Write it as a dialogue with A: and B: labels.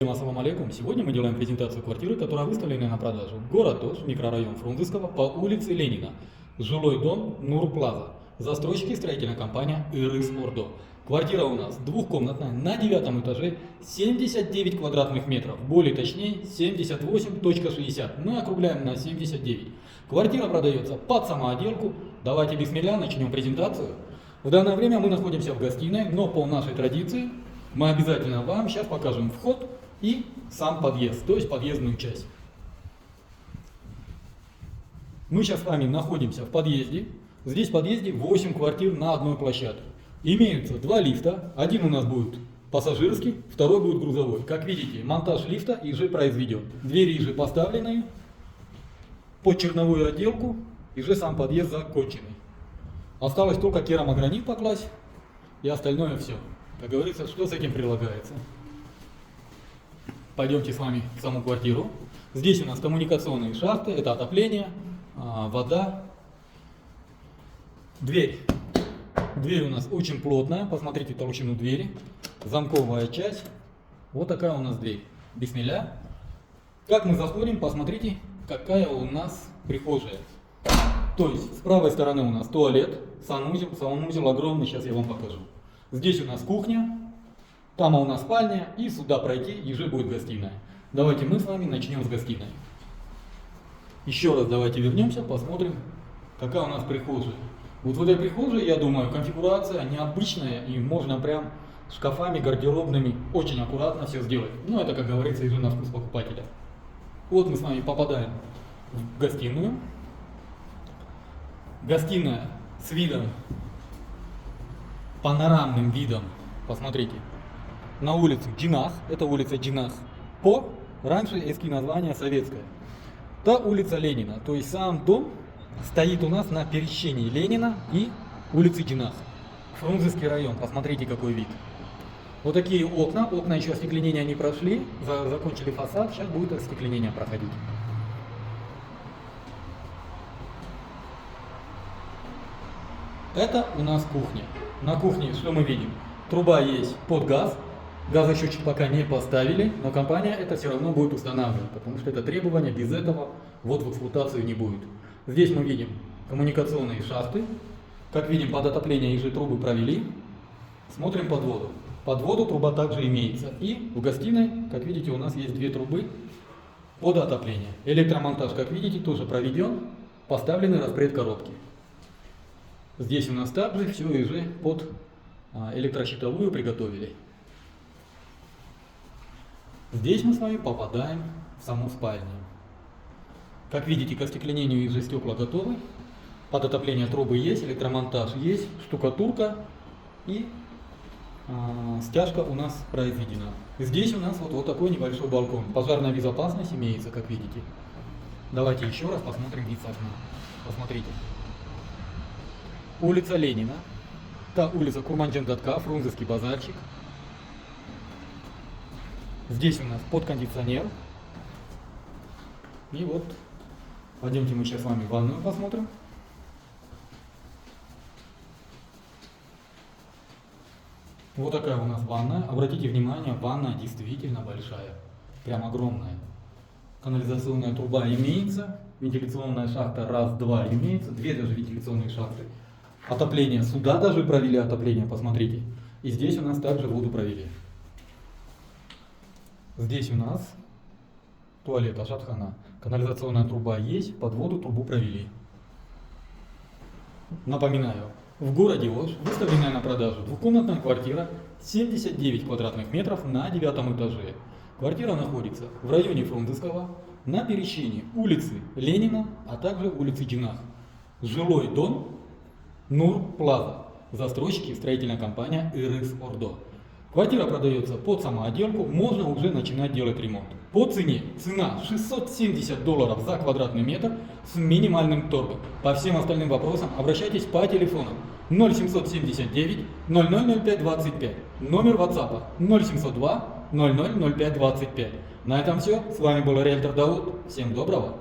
A: Ассаламу алейкум. Сегодня мы делаем презентацию квартиры, которая выставлена на продажу. Город Ош, микрорайон Фрунзенского, по улице Ленина. Жилой дом Нур Плаза. Застройщики строительная компания Ирис Ордо. Квартира у нас двухкомнатная, на 9 этаже, 79 квадратных метров. Более точнее 78.60. Мы округляем на 79. Квартира продается под самоотделку. Давайте бисмилля, начнем презентацию. В данное время мы находимся в гостиной, но по нашей традиции мы обязательно вам сейчас покажем вход и сам подъезд, то есть подъездную часть. Мы сейчас с вами находимся в подъезде. Здесь в подъезде 8 квартир на одной площадке. Имеются два лифта. Один у нас будет пассажирский, второй будет грузовой. Как видите, монтаж лифта уже произведен. Двери уже поставлены под черновую отделку, и же сам подъезд законченный. Осталось только керамогранит покласть, и остальное все. Как говорится, что с этим прилагается. Пойдемте с вами в саму квартиру. Здесь у нас коммуникационные шахты, это отопление, вода. Дверь. Дверь у нас очень плотная, посмотрите толщину двери. Замковая часть. Вот такая у нас дверь. Бисмилля. Как мы заходим, посмотрите, какая у нас прихожая. То есть с правой стороны у нас туалет, санузел огромный, сейчас я вам покажу. Здесь у нас кухня. Там у нас спальня, и сюда пройти, и же будет гостиная. Давайте мы с вами начнем с гостиной. Еще раз давайте вернемся, посмотрим, какая у нас прихожая. Вот в этой прихожей, я думаю, конфигурация необычная, и можно прям шкафами гардеробными очень аккуратно все сделать. Ну, это, как говорится, уже на вкус покупателя. Вот мы с вами попадаем в гостиную. Гостиная с видом, панорамным видом, посмотрите. На улице Джинах, это улица Джинах, раньше эски название советское. Та улица Ленина, то есть сам дом стоит у нас на пересечении Ленина и улицы Джинах. Фрунзенский район, посмотрите какой вид. Вот такие окна еще остекление не прошли, закончили фасад, сейчас будет остекление проходить. Это у нас кухня. На кухне что мы видим? Труба есть под газ. Газосчетчик пока не поставили, но компания это все равно будет устанавливать, потому что это требование, без этого вот в эксплуатацию не будет. Здесь мы видим коммуникационные шахты. Как видим, под отопление их же трубы провели. Смотрим под воду. Под воду труба также имеется. И в гостиной, как видите, у нас есть две трубы под отопление. Электромонтаж, как видите, тоже проведен. Поставлены распред коробки. Здесь у нас также все уже под электрощитовую приготовили. Здесь мы с вами попадаем в саму спальню. Как видите, к остекленению из же стекла готовы. Под отопление трубы есть, электромонтаж есть, штукатурка и стяжка у нас произведена. Здесь у нас вот такой небольшой балкон. Пожарная безопасность имеется, как видите. Давайте еще раз посмотрим вид с окна. Посмотрите. Улица Ленина. Та улица Курманджан-Датка, Фрунзенский базарчик. Здесь у нас подкондиционер. И вот, пойдемте мы сейчас с вами ванную посмотрим. Вот такая у нас ванная. Обратите внимание, ванная действительно большая. Прям огромная. Канализационная труба имеется. Вентиляционная шахта раз-два имеется. Две даже вентиляционные шахты. Отопление. Сюда даже провели отопление, посмотрите. И здесь у нас также воду провели. Здесь у нас туалет, ашатхана. Канализационная труба есть, под воду трубу провели. Напоминаю, в городе Ош выставленная на продажу двухкомнатная квартира 79 квадратных метров на 9 этаже. Квартира находится в районе Фрунзенского, на пересечении улицы Ленина, а также улицы Джинах. Жилой дом Нур Плаза. Застройщики строительная компания Ирис Ордо. Квартира продается под самоотделку, можно уже начинать делать ремонт. По цене, цена $670 за квадратный метр с минимальным торгом. По всем остальным вопросам обращайтесь по телефону 0779 0005 25, номер WhatsApp 0702 0005 25. На этом все, с вами был риэлтор Дауд, всем доброго.